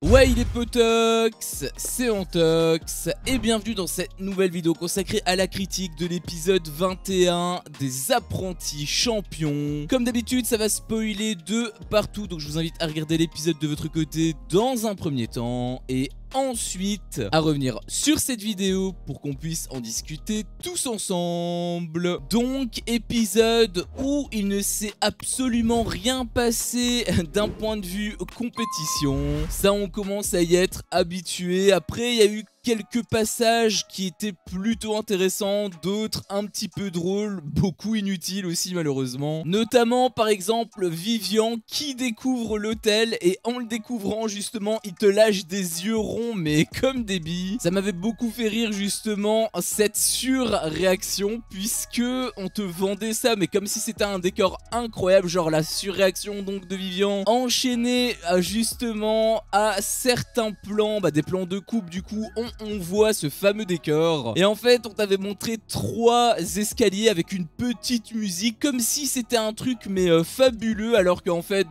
Ouais, il est potox, c'est Antox, et bienvenue dans cette nouvelle vidéo consacrée à la critique de l'épisode 21 des apprentis champions. Comme d'habitude, ça va spoiler de partout, donc je vous invite à regarder l'épisode de votre côté dans un premier temps, et ensuite à revenir sur cette vidéo pour qu'on puisse en discuter tous ensemble. Donc, épisode où il ne s'est absolument rien passé d'un point de vue compétition. Ça, on commence à y être habitué. Après, il y a eu quelques passages qui étaient plutôt intéressants, d'autres un petit peu drôles, beaucoup inutiles aussi malheureusement. Notamment par exemple Vivian qui découvre l'hôtel et en le découvrant justement il te lâche des yeux ronds mais comme des billes. Ça m'avait beaucoup fait rire justement cette surréaction puisque on te vendait ça mais comme si c'était un décor incroyable, genre la surréaction donc de Vivian enchaînée justement à certains plans, des plans de coupe du coup on voit ce fameux décor. Et en fait, on t'avait montré 3 escaliers avec une petite musique, comme si c'était un truc mais fabuleux, alors qu'en fait,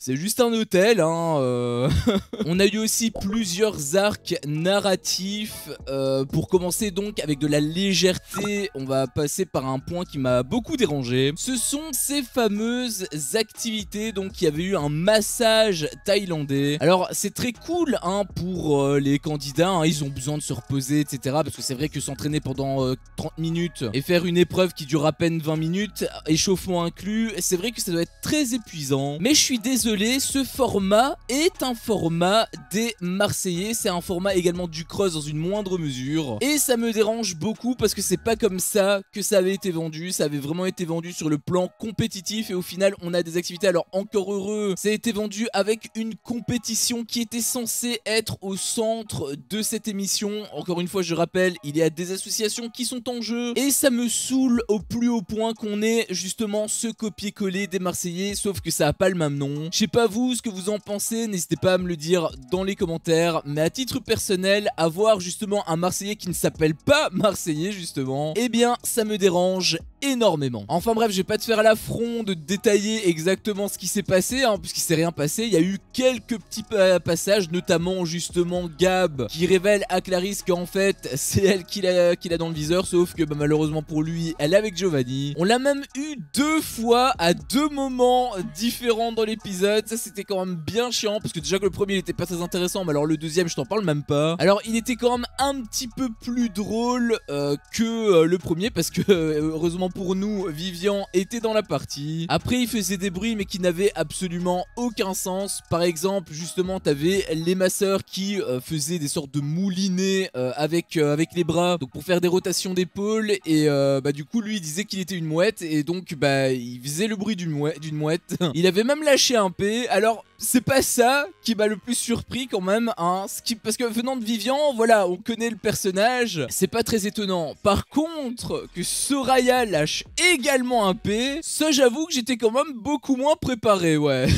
c'est juste un hôtel, hein. On a eu aussi plusieurs arcs narratifs. Pour commencer donc avec de la légèreté, on va passer par un point qui m'a beaucoup dérangé. Ce sont ces fameuses activités, donc il y avait eu un massage thaïlandais. Alors, c'est très cool, hein, pour les candidats, hein, ils ont besoin de se reposer, etc. Parce que c'est vrai que s'entraîner pendant 30 minutes et faire une épreuve qui dure à peine 20 minutes, échauffement inclus, c'est vrai que ça doit être très épuisant. Mais je suis désolé, ce format est un format des Marseillais, c'est un format également du Cross dans une moindre mesure. Et ça me dérange beaucoup parce que c'est pas comme ça que ça avait été vendu, ça avait vraiment été vendu sur le plan compétitif et au final on a des activités, alors encore heureux, ça a été vendu avec une compétition qui était censée être au centre de cette émission. Encore une fois je rappelle, il y a des associations qui sont en jeu et ça me saoule au plus haut point qu'on ait justement ce copier-coller des Marseillais, sauf que ça a pas le même nom. Je sais pas vous ce que vous en pensez, n'hésitez pas à me le dire dans les commentaires, mais à titre personnel, avoir justement un Marseillais qui ne s'appelle pas Marseillais justement, eh bien ça me dérange énormément. Enfin bref, je vais pas te faire l'affront de détailler exactement ce qui s'est passé, hein, puisqu'il s'est rien passé. Il y a eu quelques petits passages, notamment justement Gab qui révèle à Clarisse qu'en fait c'est elle qui l'a dans le viseur, sauf que malheureusement pour lui elle est avec Giovanni. On l'a même eu 2 fois à 2 moments différents dans l'épisode. Ça c'était quand même bien chiant parce que déjà que le premier il était pas très intéressant, mais alors le deuxième je t'en parle même pas. Alors il était quand même un petit peu plus drôle que le premier parce que heureusement pour nous Vivian était dans la partie. Après il faisait des bruits mais qui n'avaient absolument aucun sens. Par exemple justement t'avais les masseurs qui faisaient des sortes de moulinets avec les bras, donc pour faire des rotations d'épaule et du coup lui il disait qu'il était une mouette et donc il faisait le bruit d'une mouette. Il avait même lâché un P. Alors c'est pas ça qui m'a le plus surpris quand même, hein, parce que venant de Vivian, voilà, on connaît le personnage, c'est pas très étonnant. Par contre, que Soraya lâche également un P, ça j'avoue que j'étais quand même beaucoup moins préparé, ouais.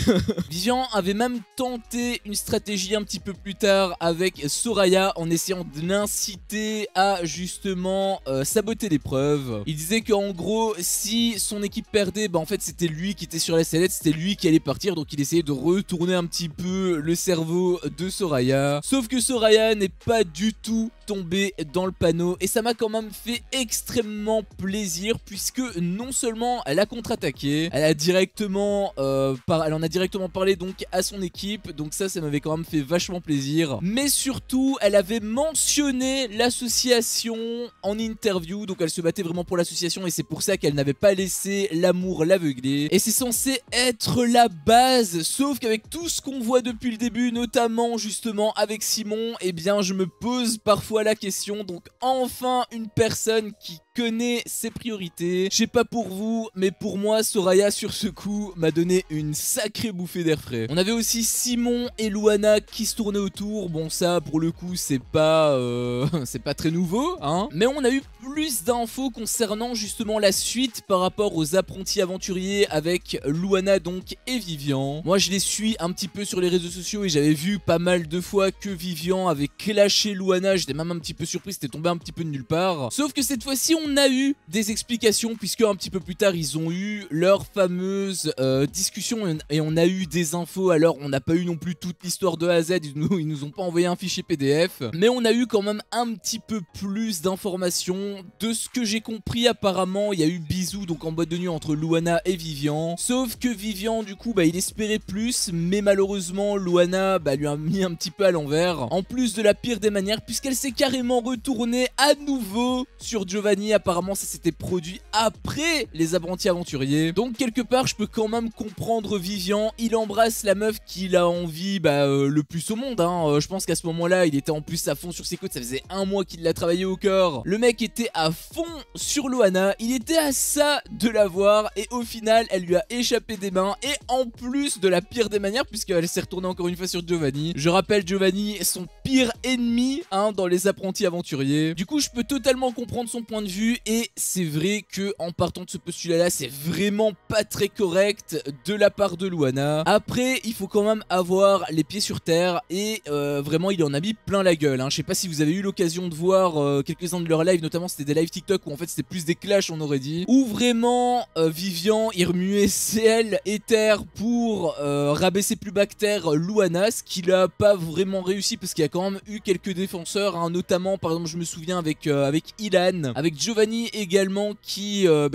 Vivian avait même tenté une stratégie un petit peu plus tard avec Soraya en essayant de l'inciter à justement saboter l'épreuve. Il disait qu'en gros, si son équipe perdait, en fait c'était lui qui était sur la sellette, c'était lui qui allait partir, donc il essayait de retourner un petit peu le cerveau de Soraya. Sauf que Soraya n'est pas du tout tombée dans le panneau et ça m'a quand même fait extrêmement plaisir puisque non seulement elle a contre-attaqué, elle a directement elle en a directement parlé donc à son équipe, donc ça m'avait quand même fait vachement plaisir, mais surtout elle avait mentionné l'association en interview, donc elle se battait vraiment pour l'association et c'est pour ça qu'elle n'avait pas laissé l'amour l'aveugler et c'est censé être la base, sauf qu'avec tout ce qu'on voit depuis le début, notamment justement avec Simon, eh bien je me pose parfois la question, donc enfin une personne qui connaît ses priorités. Je sais pas pour vous, mais pour moi Soraya sur ce coup m'a donné une sacrée bouffée d'air frais. On avait aussi Simon et Luana qui se tournaient autour, bon ça pour le coup c'est pas c'est pas très nouveau, hein, mais on a eu plus d'infos concernant justement la suite par rapport aux apprentis aventuriers avec Luana donc et Vivian. Moi je les suis un petit peu sur les réseaux sociaux et j'avais vu pas mal de fois que Vivian avait clashé Luana, j'étais même un petit peu surpris, c'était tombé un petit peu de nulle part. Sauf que cette fois-ci on a eu des explications explication, puisque un petit peu plus tard ils ont eu leur fameuse discussion et on a eu des infos. Alors on n'a pas eu non plus toute l'histoire de A à Z, ils nous ont pas envoyé un fichier PDF, mais on a eu quand même un petit peu plus d'informations. De ce que j'ai compris, apparemment il y a eu bisous donc en boîte de nuit entre Luana et Vivian, sauf que Vivian du coup il espérait plus, mais malheureusement Luana lui a mis un petit peu à l'envers, en plus de la pire des manières, puisqu'elle s'est carrément retournée à nouveau sur Giovanni. Apparemment ça s'était produit après les apprentis aventuriers, donc quelque part je peux quand même comprendre Vivian. Il embrasse la meuf qu'il a envie le plus au monde, hein. Je pense qu'à ce moment là il était en plus à fond sur ses côtes, ça faisait un mois qu'il l'a travaillé au corps, le mec était à fond sur Luana, il était à ça de la voir, et au final elle lui a échappé des mains, et en plus de la pire des manières, puisqu'elle s'est retournée encore une fois sur Giovanni. Je rappelle, Giovanni est son pire ennemi dans les apprentis aventuriers. Du coup je peux totalement comprendre son point de vue, et c'est vrai que en partant de ce postulat là, c'est vraiment pas très correct de la part de Luana. Après il faut quand même avoir les pieds sur terre, et vraiment il en a mis plein la gueule, hein. Je sais pas si vous avez eu l'occasion de voir quelques-uns de leurs lives, notamment c'était des lives TikTok où en fait c'était plus des clashs, on aurait dit, où vraiment Vivian il remuait ciel et terre pour rabaisser plus bas que terre Luana, ce qu'il a pas vraiment réussi parce qu'il y a quand même eu quelques défenseurs, hein, notamment par exemple je me souviens avec Ilan, avec Giovanni également qui a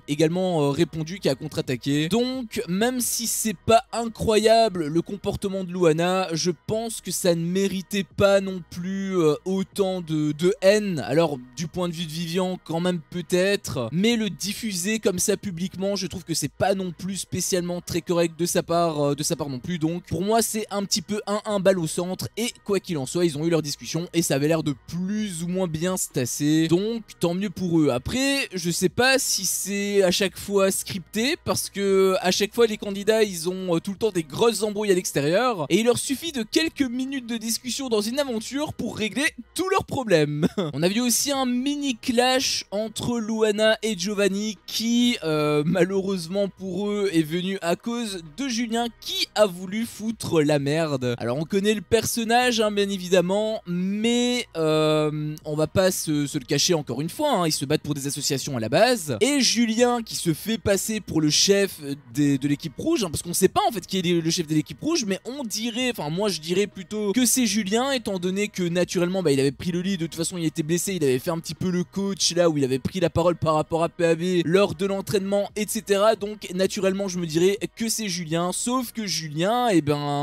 également répondu, qui a contre-attaqué. Donc même si c'est pas incroyable le comportement de Luana, je pense que ça ne méritait pas non plus autant de haine. Alors du point de vue de Vivian quand même peut-être, mais le diffuser comme ça publiquement, je trouve que c'est pas non plus spécialement très correct de sa part non plus. Donc pour moi c'est un petit peu un balle au centre, et quoi qu'il en soit ils ont eu leur discussion et ça avait l'air de plus ou moins bien se tasser, donc tant mieux pour eux. Après je sais pas si c'est à chaque fois scripté, parce que à chaque fois les candidats ils ont tout le temps des grosses embrouilles à l'extérieur, et il leur suffit de quelques minutes de discussion dans une aventure pour régler tous leurs problèmes. On a vu aussi un mini clash entre Luana et Giovanni qui malheureusement pour eux est venu à cause de Julien qui a voulu foutre la merde. Alors on connaît le personnage bien évidemment, mais on va pas se le cacher encore une fois, hein, ils se battent pour des associations à la base, et Julien qui se fait passer pour le chef de l'équipe rouge, parce qu'on sait pas en fait qui est le chef de l'équipe rouge, mais on dirait, enfin moi je dirais plutôt que c'est Julien, étant donné que naturellement il avait pris le lead, de toute façon il était blessé, il avait fait un petit peu le coach là où il avait pris la parole par rapport à PAB lors de l'entraînement etc, donc naturellement je me dirais que c'est Julien. Sauf que Julien,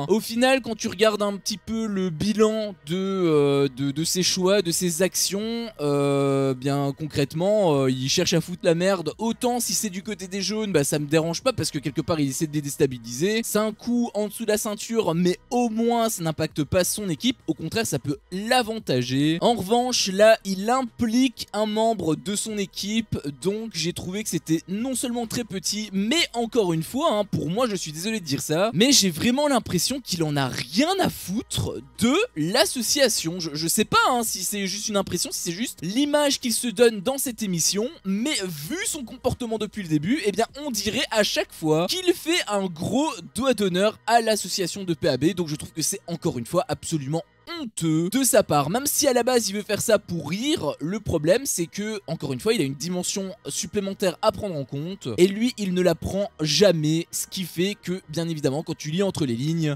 au final quand tu regardes un petit peu le bilan de ses choix, de ses actions, bien concrètement il cherche à foutre la merde. Autant si c'est du côté des jaunes, ça me dérange pas parce que quelque part il essaie de les déstabiliser, c'est un coup en dessous de la ceinture, mais au moins ça n'impacte pas son équipe, au contraire ça peut l'avantager. En revanche là il implique un membre de son équipe, donc j'ai trouvé que c'était non seulement très petit, mais encore une fois pour moi, je suis désolé de dire ça, mais j'ai vraiment l'impression qu'il en a rien à foutre de l'association. Je sais pas si c'est juste une impression, si c'est juste l'image qu'il se donne dans cette émission, mais vu son comportement depuis le début, on dirait à chaque fois qu'il fait un gros doigt d'honneur à l'association de PAB, donc je trouve que c'est encore une fois absolument honteux de sa part, même si à la base il veut faire ça pour rire. Le problème c'est que encore une fois il a une dimension supplémentaire à prendre en compte, et lui il ne la prend jamais, ce qui fait que bien évidemment quand tu lis entre les lignes,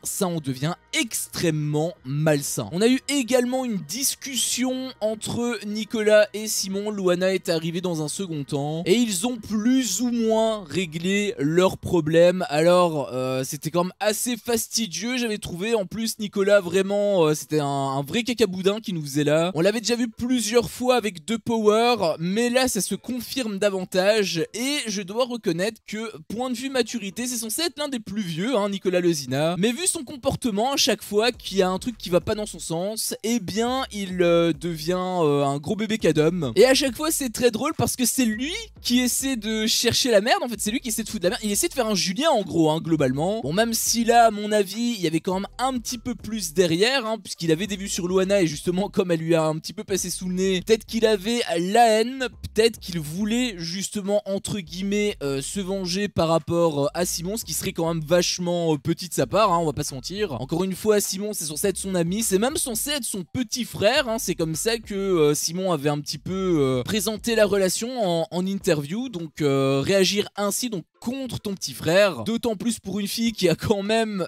ça en devient extrêmement malsain. On a eu également une discussion entre Nicolas et Simon. Luana est arrivée dans un second temps et ils ont plus ou moins réglé leurs problèmes. Alors c'était quand même assez fastidieux, j'avais trouvé. En plus Nicolas vraiment c'était un vrai cacaboudin qui nous faisait là. On l'avait déjà vu plusieurs fois avec The Power, mais là ça se confirme davantage, et je dois reconnaître que point de vue maturité c'est censé être l'un des plus vieux, Nicolas Lezina, mais vu son comportement à chaque fois qu'il y a un truc qui va pas dans son sens, il devient un gros bébé cadom, et à chaque fois c'est très drôle parce que c'est lui qui essaie de chercher la merde, en fait c'est lui qui essaie de foutre la merde, il essaie de faire un Julien en gros globalement. Bon, même si là à mon avis il y avait quand même un petit peu plus derrière, frère, hein, puisqu'il avait des vues sur Luana et justement comme elle lui a un petit peu passé sous le nez, peut-être qu'il avait la haine, peut-être qu'il voulait justement entre guillemets se venger par rapport à Simon, ce qui serait quand même vachement petit de sa part, hein, on va pas se mentir. Encore une fois, Simon c'est censé être son ami, c'est même censé être son petit frère, hein, c'est comme ça que Simon avait un petit peu présenté la relation en interview, donc réagir ainsi donc contre ton petit frère, d'autant plus pour une fille qui a quand même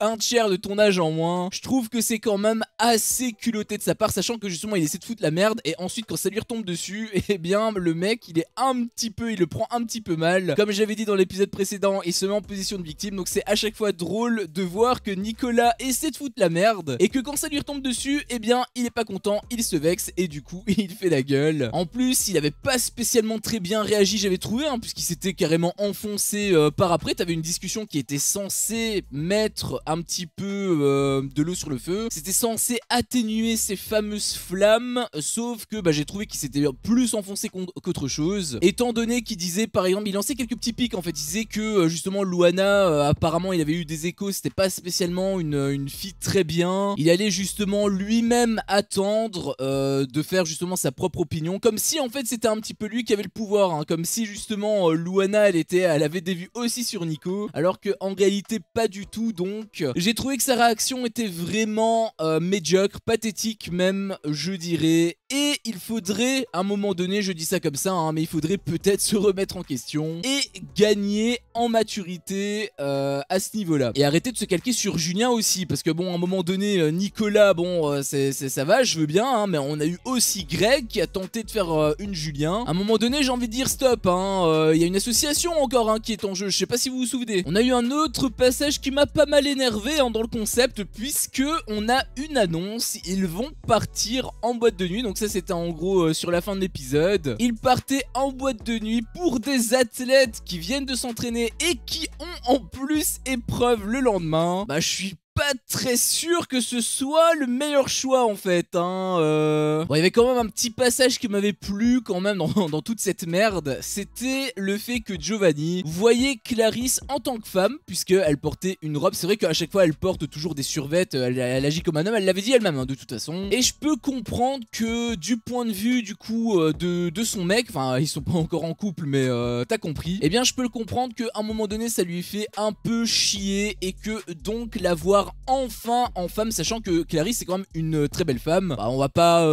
un tiers de ton âge en moins, je trouve que c'est quand même assez culotté de sa part, sachant que justement il essaie de foutre la merde et ensuite quand ça lui retombe dessus, eh bien le mec il le prend un petit peu mal. Comme j'avais dit dans l'épisode précédent, il se met en position de victime, donc c'est à chaque fois drôle de voir que Nicolas essaie de foutre la merde et que quand ça lui retombe dessus, eh bien il est pas content, il se vexe et du coup il fait la gueule. En plus il avait pas spécialement très bien réagi, j'avais trouvé, hein, puisqu'il s'était carrément enfoncé par après. T'avais une discussion qui était censée mettre un petit peu de l'eau sur le feu, c'était censé atténuer ces fameuses flammes, sauf que j'ai trouvé qu'il s'était plus enfoncé qu'autre chose, étant donné qu'il disait par exemple, il lançait quelques petits pics en fait, il disait que justement Luana apparemment il avait eu des échos, c'était pas spécialement une fille très bien, il allait justement lui-même attendre de faire justement sa propre opinion, comme si en fait c'était un petit peu lui qui avait le pouvoir, hein, comme si justement Luana elle avait des vues aussi sur Nico, alors que en réalité pas du tout. Donc j'ai trouvé que sa réaction était vraiment médiocre, pathétique même je dirais, et il faudrait à un moment donné, je dis ça comme ça, hein, mais il faudrait peut-être se remettre en question et gagner en maturité à ce niveau là, et arrêter de se calquer sur Julien aussi, parce que bon à un moment donné Nicolas bon ça va, je veux bien, hein, mais on a eu aussi Greg qui a tenté de faire une Julien. À un moment donné j'ai envie de dire stop, hein, y a une association encore hein, qui est en jeu, je sais pas si vous vous souvenez. On a eu un autre passage qui m'a pas mal énervé hein, dans le concept, puisque on a une annonce, ils vont partir en boîte de nuit, donc ça c'était en gros sur la fin de l'épisode. Ils partaient en boîte de nuit pour des athlètes qui viennent de s'entraîner et qui ont en plus épreuve le lendemain. Je suis pas très sûr que ce soit le meilleur choix en fait, hein. Bon, il y avait quand même un petit passage qui m'avait plu quand même dans toute cette merde, c'était le fait que Giovanni voyait Clarisse en tant que femme, puisqu'elle portait une robe. C'est vrai qu'à chaque fois elle porte toujours des survêtes, elle agit comme un homme, elle l'avait dit elle-même hein, de toute façon, et je peux comprendre que du point de vue du coup de son mec, enfin ils sont pas encore en couple mais t'as compris, et bien je peux le comprendre qu'à un moment donné ça lui fait un peu chier, et que donc la voir enfin en femme, sachant que Clarisse c'est quand même une très belle femme, on va pas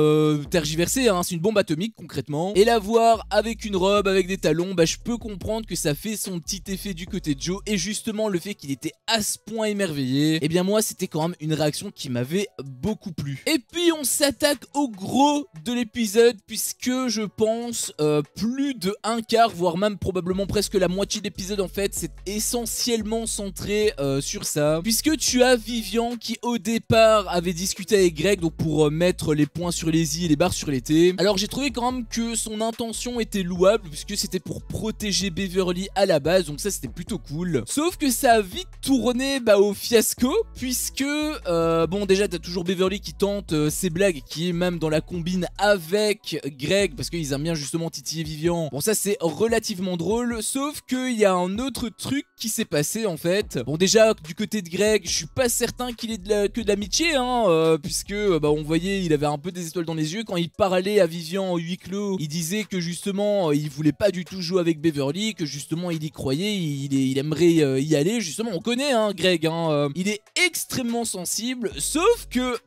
tergiverser hein, c'est une bombe atomique concrètement, et la voir avec une robe, avec des talons, je peux comprendre que ça fait son petit effet du côté de Joe, et justement le fait qu'il était à ce point émerveillé, et bien moi c'était quand même une réaction qui m'avait beaucoup plu. Et puis on s'attaque au gros de l'épisode, puisque je pense plus de un quart, voire même probablement presque la moitié de l'épisode en fait, c'est essentiellement centré sur ça, puisque tu as Vivian qui au départ avait discuté avec Greg donc pour mettre les points sur les i et les barres sur les t. Alors j'ai trouvé quand même que son intention était louable, puisque c'était pour protéger Beverly à la base, donc ça c'était plutôt cool. Sauf que ça a vite tourné au fiasco, puisque bon déjà t'as toujours Beverly qui tente ses blagues, qui est même dans la combine avec Greg, parce qu'ils aiment bien justement titiller Vivian. Bon ça c'est relativement drôle, sauf qu'il y a un autre truc qui s'est passé en fait. Bon déjà du côté de Greg, je suis pas certain qu'il ait que de l'amitié hein, puisque on voyait il avait un peu des étoiles dans les yeux quand il parlait à Vivian en huis clos. Il disait que justement il voulait pas du tout jouer avec Beverly, que justement il y croyait, il aimerait y aller. Justement on connaît hein, Greg hein, il est extrêmement sensible, sauf que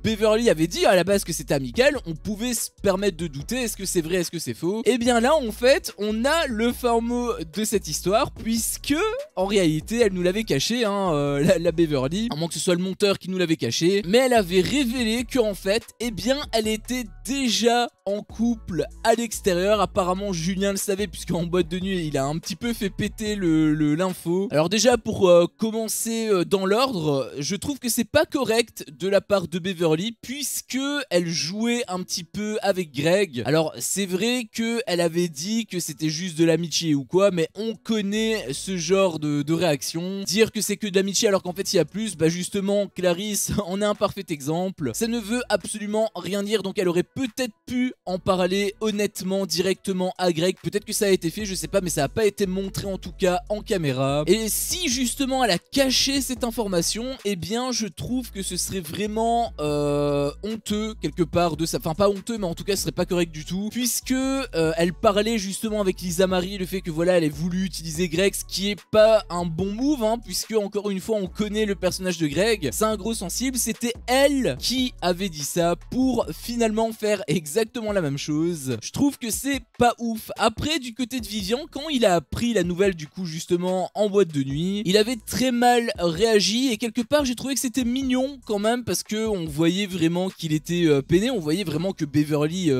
Beverly avait dit à la base que c'était amical, on pouvait se permettre de douter, est-ce que c'est vrai, est-ce que c'est faux? Et bien là en fait on a le fin mot de cette histoire, puisque en réalité elle nous l'avait caché hein, la Beverly, à moins que ce soit le monteur qui nous l'avait caché, mais elle avait révélé qu'en fait eh bien elle était déjà en couple à l'extérieur. Apparemment Julien le savait, puisqu'en boîte de nuit il a un petit peu fait péter l'info. Alors déjà pour commencer dans l'ordre, je trouve que c'est pas correct de la part de Beverly, puisque elle jouait un petit peu avec Greg. Alors c'est vrai que elle avait dit que c'était juste de l'amitié ou quoi, mais on connaît ce genre de réaction, dire que c'est que de l'amitié alors qu'en fait il y a plus, justement Clarisse en est un parfait exemple. Ça ne veut absolument rien dire, donc elle aurait peut-être pu en parler honnêtement directement à Greg. Peut-être que ça a été fait, je sais pas, mais ça a pas été montré en tout cas en caméra. Et si justement elle a caché cette information, eh bien je trouve que ce serait vraiment honteux quelque part de ça. Enfin pas honteux, mais en tout cas ce serait pas correct du tout, puisque elle parlait justement avec Lisa Marie, le fait que voilà elle ait voulu utiliser Greg, ce qui est pas un bon move, hein, puisque encore une fois on connaît le personnage de Greg, c'est un gros sensible. C'était elle qui avait dit ça pour finalement faire exactement la même chose. Je trouve que c'est pas ouf. Après, du côté de Vivian, quand il a appris la nouvelle du coup justement en boîte de nuit, il avait très mal réagi et quelque part j'ai trouvé que c'était mignon quand même, parce que on voyait vraiment qu'il était peiné, on voyait vraiment que Beverly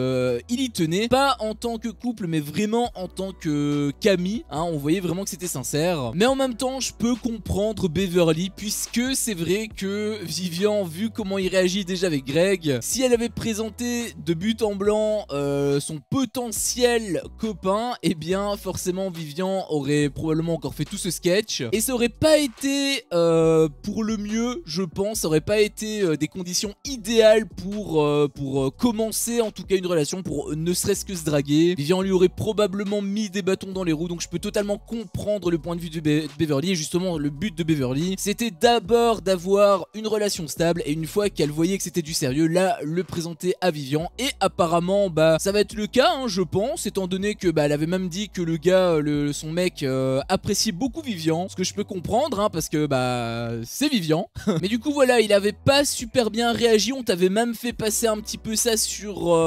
il y tenait, pas en tant que couple mais vraiment en tant que Camille, hein, on voyait vraiment que c'était sincère. Mais en même temps je peux comprendre Beverly, puisque c'est vrai que Vivian, vu comment il réagit déjà avec Greg, si elle avait présenté de but en blanc son potentiel copain, eh bien forcément Vivian aurait probablement encore fait tout ce sketch et ça aurait pas été pour le mieux, je pense. Ça aurait pas été des conditions idéales pour commencer en tout cas une relation, pour ne serait-ce que se draguer. Vivian lui aurait probablement mis des bâtons dans les roues, donc je peux totalement comprendre le point de vue de Beverly. Et justement le but de Beverly, c'était d'abord d'avoir une relation stable, et une fois qu'elle voyait que c'était du sérieux, là le présenter à Vivian. Et apparemment bah ça va être le cas, hein, je pense, étant donné que bah elle avait même dit que le gars, son mec appréciait beaucoup Vivian, ce que je peux comprendre, hein, parce que bah c'est Vivian. Mais du coup voilà, il avait pas super bien réagi. On t'avait même fait passer un petit peu ça sur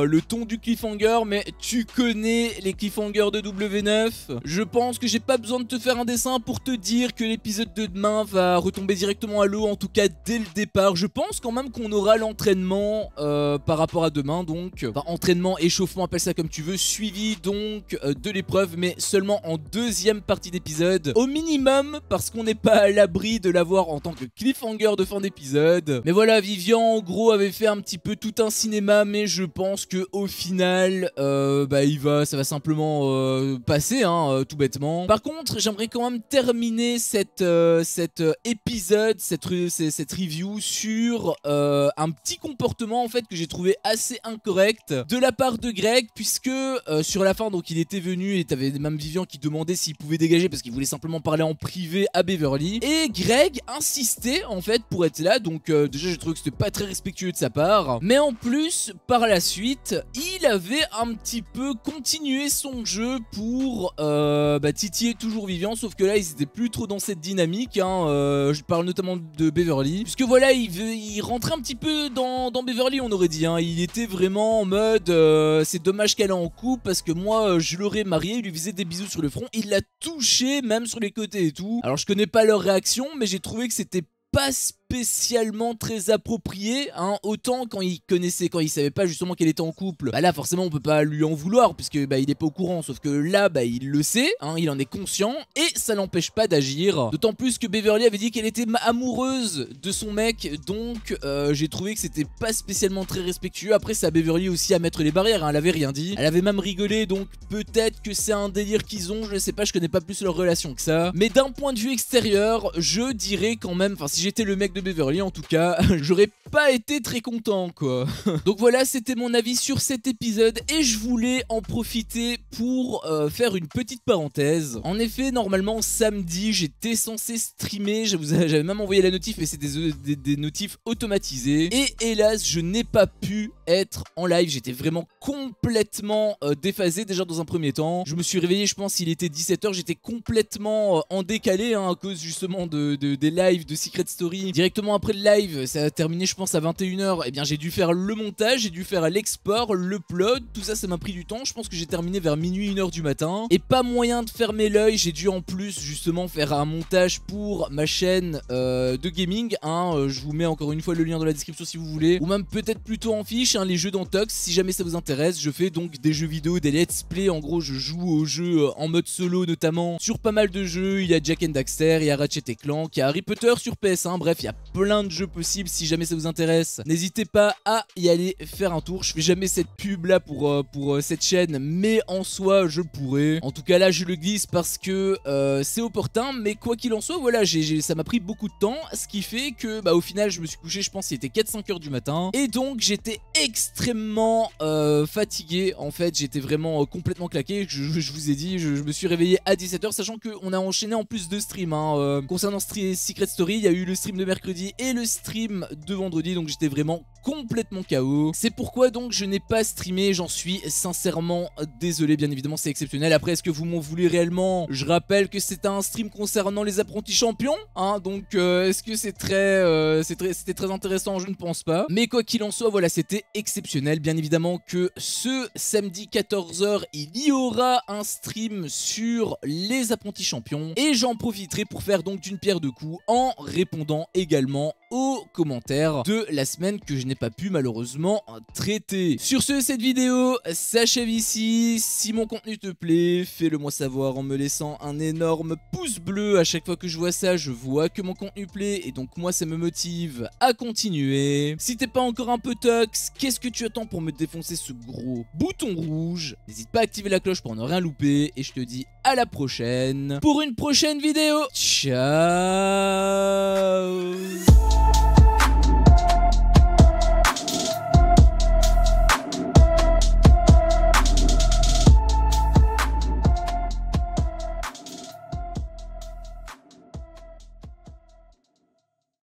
le ton du cliffhanger, mais tu connais les cliffhangers de W9. Je pense que j'ai pas besoin de te faire un dessin pour te dire que l'épisode de demain va retomber directement à l'eau, en tout cas dès le départ. Je pense quand même qu'on aura l'entraînement par rapport à demain, donc enfin, entraînement, échauffement, appelle ça comme tu veux, suivi donc de l'épreuve, mais seulement en deuxième partie d'épisode au minimum, parce qu'on n'est pas à l'abri de l'avoir en tant que cliffhanger de fin d'épisode. Mais voilà, Vivian en gros avait fait un petit peu tout un cinéma, mais je pense que au final bah ça va simplement passer, hein, tout bêtement. Par contre j'aimerais quand même terminer cet épisode, cette review sur un petit comportement en fait que j'ai trouvé assez incorrect de la part de Greg, puisque sur la fin donc il était venu et t'avais même Vivian qui demandait s'il pouvait dégager parce qu'il voulait simplement parler en privé à Beverly, et Greg insistait en fait pour être là. Donc déjà j'ai trouvé que c'était pas très respectueux de sa part, mais en plus par la suite il avait un petit peu continué son jeu pour titiller toujours Vivian, sauf que là ils étaient plus trop dans cette dynamique, hein, je parle notamment de Beverly, puisque voilà il rentrait un petit peu dans Beverly, on aurait dit, hein. Il était vraiment en mode c'est dommage qu'elle est en couple parce que moi je l'aurais marié. Il lui faisait des bisous sur le front, il l'a touché même sur les côtés et tout. Alors je connais pas leur réaction, mais j'ai trouvé que c'était pas spécialement très approprié, hein. Autant quand il connaissait, quand il savait pas justement qu'elle était en couple, bah là forcément on peut pas lui en vouloir puisque bah il est pas au courant, sauf que là bah il le sait, hein, il en est conscient et ça l'empêche pas d'agir. D'autant plus que Beverly avait dit qu'elle était amoureuse de son mec, donc j'ai trouvé que c'était pas spécialement très respectueux. Après c'est à Beverly aussi à mettre les barrières, hein. Elle avait rien dit, elle avait même rigolé, donc peut-être que c'est un délire qu'ils ont, je sais pas, je connais pas plus leur relation que ça. Mais d'un point de vue extérieur, je dirais quand même, enfin si j'étais le mec de Beverly en tout cas, j'aurais pas été très content quoi. Donc voilà, c'était mon avis sur cet épisode et je voulais en profiter pour faire une petite parenthèse. En effet, normalement samedi j'étais censé streamer, j'avais même envoyé la notif, mais c'est des notifs automatisés, et hélas je n'ai pas pu être en live. J'étais vraiment complètement déphasé déjà dans un premier temps. Je me suis réveillé, je pense il était 17 h, j'étais complètement en décalé, hein, à cause justement des lives de Secret Story. Directement après le live, ça a terminé je pense à 21 h, et bien j'ai dû faire le montage, j'ai dû faire l'export, l'upload, tout ça, ça m'a pris du temps. Je pense que j'ai terminé vers minuit, 1 h du matin, et pas moyen de fermer l'œil. J'ai dû en plus justement faire un montage pour ma chaîne de gaming, hein. Je vous mets encore une fois le lien dans la description si vous voulez, ou même peut-être plutôt en fiche, hein, les jeux d'Antox, si jamais ça vous intéresse. Je fais donc des jeux vidéo, des let's play, en gros je joue aux jeux en mode solo notamment, sur pas mal de jeux. Il y a Jack and Daxter, il y a Ratchet & Clank, il y a Harry Potter sur PS1, bref il y a a plein de jeux possibles. Si jamais ça vous intéresse, n'hésitez pas à y aller faire un tour. Je fais jamais cette pub là pour cette chaîne, mais en soi je pourrais. En tout cas là je le glisse parce que c'est opportun, mais quoi qu'il en soit, voilà, ça m'a pris beaucoup de temps, ce qui fait que au final je me suis couché, je pense qu'il était 4-5 heures du matin, et donc j'étais extrêmement fatigué. En fait j'étais vraiment complètement claqué. Je vous ai dit, je me suis réveillé à 17 h, sachant qu'on a enchaîné en plus de streams concernant Secret Story. Il y a eu le stream de mercredi et le stream de vendredi, donc j'étais vraiment complètement KO. C'est pourquoi donc je n'ai pas streamé, j'en suis sincèrement désolé. Bien évidemment c'est exceptionnel. Après, est-ce que vous m'en voulez réellement? Je rappelle que c'était un stream concernant les apprentis champions, hein, donc est-ce que c'était très intéressant? Je ne pense pas, mais quoi qu'il en soit, voilà, c'était exceptionnel. Bien évidemment que ce samedi 14 h il y aura un stream sur les apprentis champions, et j'en profiterai pour faire donc d'une pierre deux coups en répondant également aux commentaires de la semaine que je n'ai pas pu malheureusement traiter. Sur ce, cette vidéo s'achève ici. Si mon contenu te plaît, fais-le moi savoir en me laissant un énorme pouce bleu. À chaque fois que je vois ça, je vois que mon contenu plaît, et donc moi ça me motive à continuer. Si t'es pas encore un peu tox, qu'est-ce que tu attends pour me défoncer ce gros bouton rouge? N'hésite pas à activer la cloche pour ne rien louper, et je te dis à la prochaine pour une prochaine vidéo. Ciao.